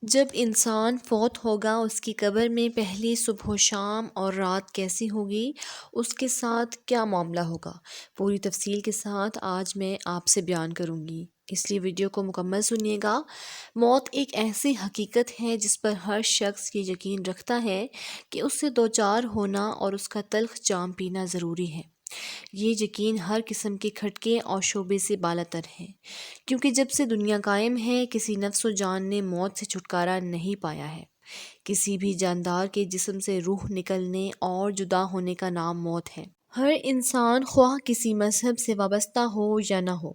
جب انسان فوت ہوگا اس کی قبر میں پہلی صبح و شام اور رات کیسی ہوگی، اس کے ساتھ کیا معاملہ ہوگا، پوری تفصیل کے ساتھ آج میں آپ سے بیان کروں گی، اس لیے ویڈیو کو مکمل سنیے گا۔ موت ایک ایسی حقیقت ہے جس پر ہر شخص یہ یقین رکھتا ہے کہ اس سے دوچار ہونا اور اس کا تلخ جام پینا ضروری ہے۔ یہ یقین ہر قسم کے کھٹکے اور شعبے سے بالاتر ہے، کیونکہ جب سے دنیا قائم ہے کسی نفس و جان نے موت سے چھٹکارا نہیں پایا ہے۔ کسی بھی جاندار کے جسم سے روح نکلنے اور جدا ہونے کا نام موت ہے۔ ہر انسان خواہ کسی مذہب سے وابستہ ہو یا نہ ہو،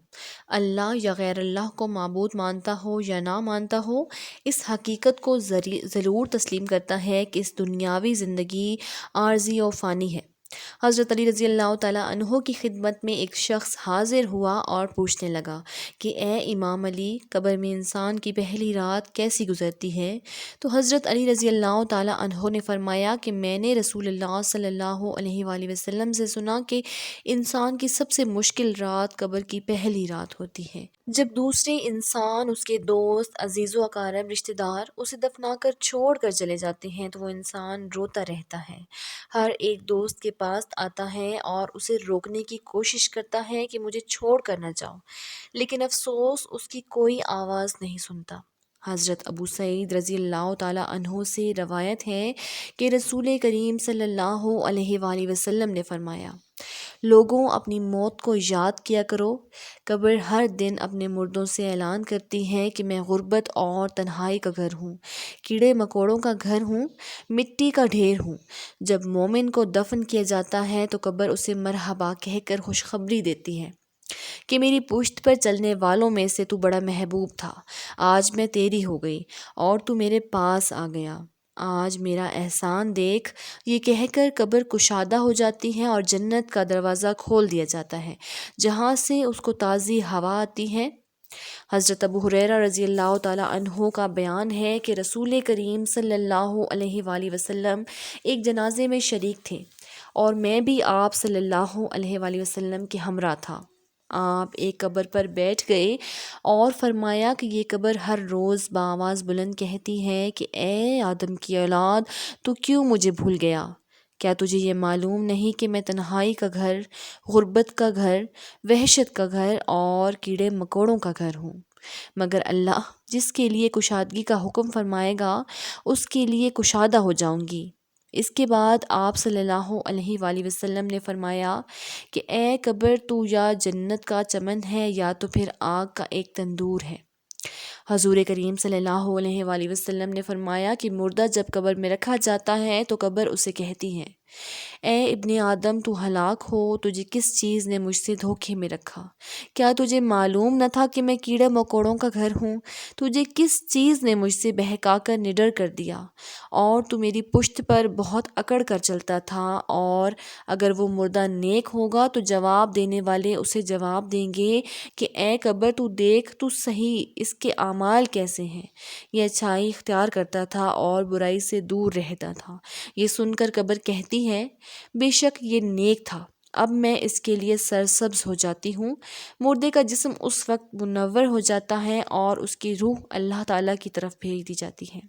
اللہ یا غیر اللہ کو معبود مانتا ہو یا نہ مانتا ہو، اس حقیقت کو ضرور تسلیم کرتا ہے کہ اس دنیاوی زندگی عارضی و فانی ہے۔ حضرت علی رضی اللہ تعالیٰ عنہ کی خدمت میں ایک شخص حاضر ہوا اور پوچھنے لگا کہ اے امام علی، قبر میں انسان کی پہلی رات کیسی گزرتی ہے؟ تو حضرت علی رضی اللہ تعالیٰ عنہ نے فرمایا کہ میں نے رسول اللہ صلی اللہ علیہ وآلہ وسلم سے سنا کہ انسان کی سب سے مشکل رات قبر کی پہلی رات ہوتی ہے، جب دوسرے انسان، اس کے دوست، عزیز و اقارب، رشتہ دار اسے دفنا کر چھوڑ کر چلے جاتے ہیں تو وہ انسان روتا رہتا ہے۔ ہر ایک دوست کے پاس آتا ہے اور اسے روکنے کی کوشش کرتا ہے کہ مجھے چھوڑ کر نہ جاؤ، لیکن افسوس اس کی کوئی آواز نہیں سنتا۔ حضرت ابو سعید رضی اللہ تعالیٰ عنہ سے روایت ہے کہ رسول کریم صلی اللہ علیہ وآلہ وسلم نے فرمایا، لوگوں اپنی موت کو یاد کیا کرو، قبر ہر دن اپنے مردوں سے اعلان کرتی ہے کہ میں غربت اور تنہائی کا گھر ہوں، کیڑے مکوڑوں کا گھر ہوں، مٹی کا ڈھیر ہوں۔ جب مومن کو دفن کیا جاتا ہے تو قبر اسے مرحبا کہہ کر خوشخبری دیتی ہے کہ میری پشت پر چلنے والوں میں سے تو بڑا محبوب تھا، آج میں تیری ہو گئی اور تو میرے پاس آ گیا، آج میرا احسان دیکھ۔ یہ کہہ کر قبر کشادہ ہو جاتی ہے اور جنت کا دروازہ کھول دیا جاتا ہے، جہاں سے اس کو تازی ہوا آتی ہے۔ حضرت ابو ہریرہ رضی اللہ تعالیٰ عنہ کا بیان ہے کہ رسول کریم صلی اللہ علیہ وآلہ وسلم ایک جنازے میں شریک تھے اور میں بھی آپ صلی اللہ علیہ وآلہ وسلم کے ہمراہ تھا۔ آپ ایک قبر پر بیٹھ گئے اور فرمایا کہ یہ قبر ہر روز بآواز بلند کہتی ہے کہ اے آدم کی اولاد، تو کیوں مجھے بھول گیا؟ کیا تجھے یہ معلوم نہیں کہ میں تنہائی کا گھر، غربت کا گھر، وحشت کا گھر اور کیڑے مکوڑوں کا گھر ہوں؟ مگر اللہ جس کے لیے کشادگی کا حکم فرمائے گا اس کے لیے کشادہ ہو جاؤں گی۔ اس کے بعد آپ صلی اللہ علیہ وآلہ وسلم نے فرمایا کہ اے قبر، تو یا جنت کا چمن ہے یا تو پھر آگ کا ایک تندور ہے۔ حضور کریم صلی اللہ علیہ وآلہ وسلم نے فرمایا کہ مردہ جب قبر میں رکھا جاتا ہے تو قبر اسے کہتی ہے، اے ابن آدم، تو ہلاک ہو، تجھے کس چیز نے مجھ سے دھوکے میں رکھا؟ کیا تجھے معلوم نہ تھا کہ میں کیڑے مکوڑوں کا گھر ہوں؟ تجھے کس چیز نے مجھ سے بہکا کر نڈر کر دیا؟ اور تو میری پشت پر بہت اکڑ کر چلتا تھا، اور اگر وہ مردہ نیک ہوگا تو جواب دینے والے اسے جواب دیں گے کہ اے قبر، تو دیکھ تو صحیح اس کے اعمال کیسے ہیں، یہ اچھائی اختیار کرتا تھا اور برائی سے دور رہتا تھا۔ یہ سن کر قبر کہتی ہے، بے شک یہ نیک تھا، اب میں اس کے لیے سرسبز ہو جاتی ہوں۔ مردے کا جسم اس وقت منور ہو جاتا ہے اور اس کی روح اللہ تعالیٰ کی طرف بھیج دی جاتی ہے۔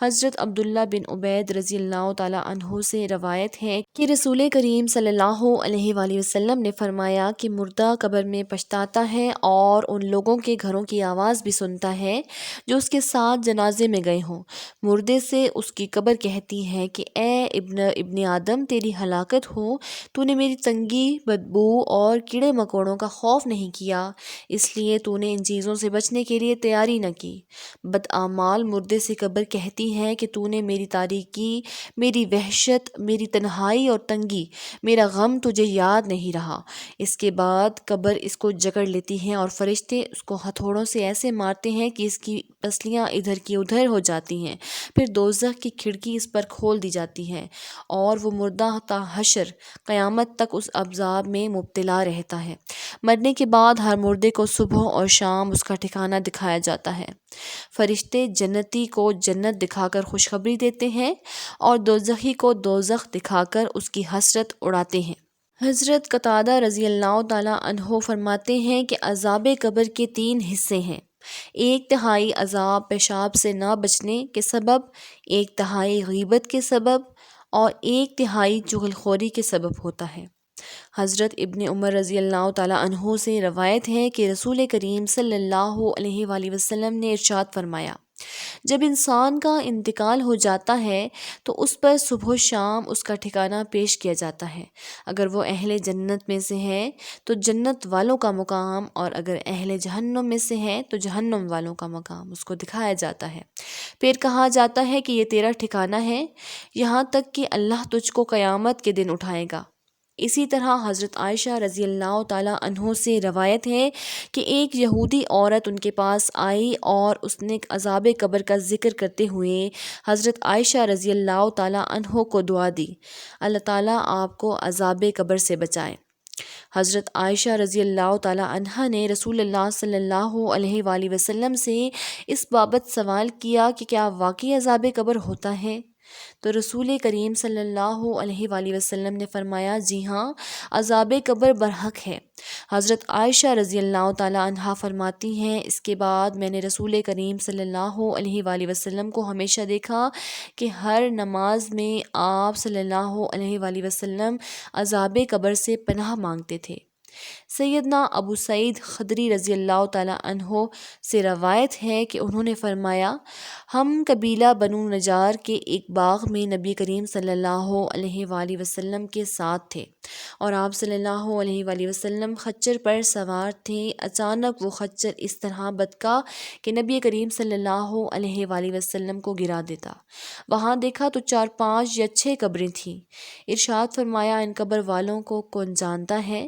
حضرت عبداللہ بن عبید رضی اللہ تعالیٰ عنہ سے روایت ہے کہ رسول کریم صلی اللہ علیہ وآلہ وسلم نے فرمایا کہ مردہ قبر میں پچھتاتا ہے اور ان لوگوں کے گھروں کی آواز بھی سنتا ہے جو اس کے ساتھ جنازے میں گئے ہوں۔ مردے سے اس کی قبر کہتی ہے کہ اے ابن آدم، تیری ہلاکت ہو، تو نے میری تنگی، بدبو اور کیڑے مکوڑوں کا خوف نہیں کیا، اس لیے تو نے ان چیزوں سے بچنے کے لیے تیاری نہ کی۔ بدعمال مردے سے قبر کہتی ہے کہ تو نے میری تاریکی، میری وحشت، میری تنہائی اور تنگی، میرا غم تجھے یاد نہیں رہا۔ اس کے بعد قبر اس کو جکڑ لیتی ہے اور فرشتے اس کو ہتھوڑوں سے ایسے مارتے ہیں کہ اس کی پسلیاں ادھر کی ادھر ہو جاتی ہیں، پھر دوزخ کی کھڑکی اس پر کھول دی جاتی ہے اور وہ مردہ تا حشر قیامت تک اس عذاب میں مبتلا رہتا ہے۔ مرنے کے بعد ہر مردے کو صبح اور شام اس کا ٹھکانہ دکھایا جاتا ہے۔ فرشتے جنتی کو جنت دکھا کر خوشخبری دیتے ہیں اور دوزخی کو دوزخ دکھا کر اس کی حسرت اڑاتے ہیں۔ حضرت قتادہ رضی اللہ تعالیٰ عنہ فرماتے ہیں کہ عذاب قبر کے 3 حصے ہیں۔ 1/3 عذاب پیشاب سے نہ بچنے کے سبب، 1/3 غیبت کے سبب اور 1/3 چغلخوری کے سبب ہوتا ہے۔ حضرت ابن عمر رضی اللہ تعالیٰ عنہ سے روایت ہے کہ رسول کریم صلی اللہ علیہ وآلہ وسلم نے ارشاد فرمایا، جب انسان کا انتقال ہو جاتا ہے تو اس پر صبح و شام اس کا ٹھکانہ پیش کیا جاتا ہے۔ اگر وہ اہل جنت میں سے ہے تو جنت والوں کا مقام، اور اگر اہل جہنم میں سے ہے تو جہنم والوں کا مقام اس کو دکھایا جاتا ہے۔ پھر کہا جاتا ہے کہ یہ تیرا ٹھکانہ ہے، یہاں تک کہ اللہ تجھ کو قیامت کے دن اٹھائے گا۔ اسی طرح حضرت عائشہ رضی اللہ تعالیٰ عنہ سے روایت ہے کہ ایک یہودی عورت ان کے پاس آئی اور اس نے عذاب قبر کا ذکر کرتے ہوئے حضرت عائشہ رضی اللہ تعالیٰ عنہ کو دعا دی، اللہ تعالیٰ آپ کو عذاب قبر سے بچائے۔ حضرت عائشہ رضی اللہ تعالیٰ عنہ نے رسول اللہ صلی اللہ علیہ وآلہ وسلم سے اس بابت سوال کیا کہ کیا واقعی عذاب قبر ہوتا ہے؟ تو رسول کریم صلی اللہ علیہ وآلہ وسلم نے فرمایا، جی ہاں، عذاب قبر برحق ہے۔ حضرت عائشہ رضی اللہ تعالیٰ عنہا فرماتی ہیں، اس کے بعد میں نے رسول کریم صلی اللہ علیہ وآلہ وسلم کو ہمیشہ دیکھا کہ ہر نماز میں آپ صلی اللہ علیہ وآلہ وسلم عذاب قبر سے پناہ مانگتے تھے۔ سیدنا ابو سعید خدری رضی اللہ تعالیٰ عنہ سے روایت ہے کہ انہوں نے فرمایا، ہم قبیلہ بنو نجار کے ایک باغ میں نبی کریم صلی اللہ علیہ وآلہ وسلم کے ساتھ تھے اور آپ صلی اللہ علیہ وآلہ وسلم خچر پر سوار تھے۔ اچانک وہ خچر اس طرح بتکا کہ نبی کریم صلی اللہ علیہ وآلہ وسلم کو گرا دیتا۔ وہاں دیکھا تو 4 5 یا 6 قبریں تھیں۔ ارشاد فرمایا، ان قبر والوں کو کون جانتا ہے؟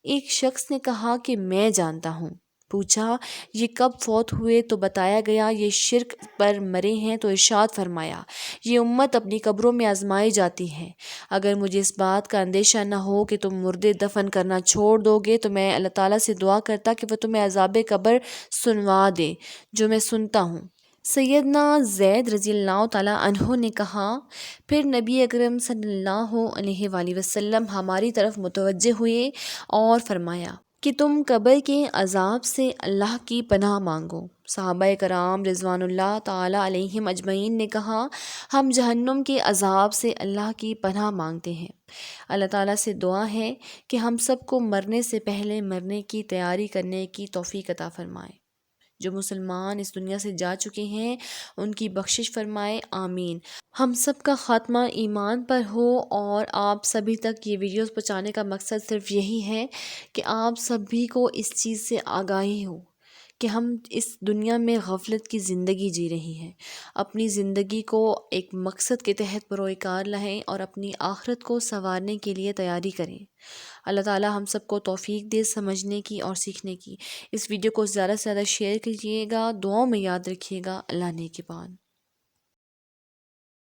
ایک شخص نے کہا کہ میں جانتا ہوں۔ پوچھا، یہ کب فوت ہوئے؟ تو بتایا گیا یہ شرک پر مرے ہیں۔ تو ارشاد فرمایا، یہ امت اپنی قبروں میں آزمائی جاتی ہے، اگر مجھے اس بات کا اندیشہ نہ ہو کہ تم مردے دفن کرنا چھوڑ دو گے تو میں اللہ تعالیٰ سے دعا کرتا کہ وہ تمہیں عذاب قبر سنوا دے جو میں سنتا ہوں۔ سیدنا زید رضی اللہ تعالیٰ عنہ نے کہا، پھر نبی اکرم صلی اللہ علیہ وآلہ وسلم ہماری طرف متوجہ ہوئے اور فرمایا کہ تم قبر کے عذاب سے اللہ کی پناہ مانگو۔ صحابہ کرام رضوان اللہ تعالیٰ علیہم اجمعین نے کہا، ہم جہنم کے عذاب سے اللہ کی پناہ مانگتے ہیں۔ اللہ تعالیٰ سے دعا ہے کہ ہم سب کو مرنے سے پہلے مرنے کی تیاری کرنے کی توفیق عطا فرمائے۔ جو مسلمان اس دنیا سے جا چکے ہیں ان کی بخشش فرمائے، آمین۔ ہم سب کا خاتمہ ایمان پر ہو، اور آپ سبھی تک یہ ویڈیوز پہنچانے کا مقصد صرف یہی ہے کہ آپ سبھی کو اس چیز سے آگاہی ہو کہ ہم اس دنیا میں غفلت کی زندگی جی رہی ہیں۔ اپنی زندگی کو ایک مقصد کے تحت بروئے کار لائیں اور اپنی آخرت کو سنوارنے کے لیے تیاری کریں۔ اللہ تعالیٰ ہم سب کو توفیق دے سمجھنے کی اور سیکھنے کی۔ اس ویڈیو کو زیادہ سے زیادہ شیئر کیجیے گا، دعاؤں میں یاد رکھیے گا۔ اللہ نگہبان۔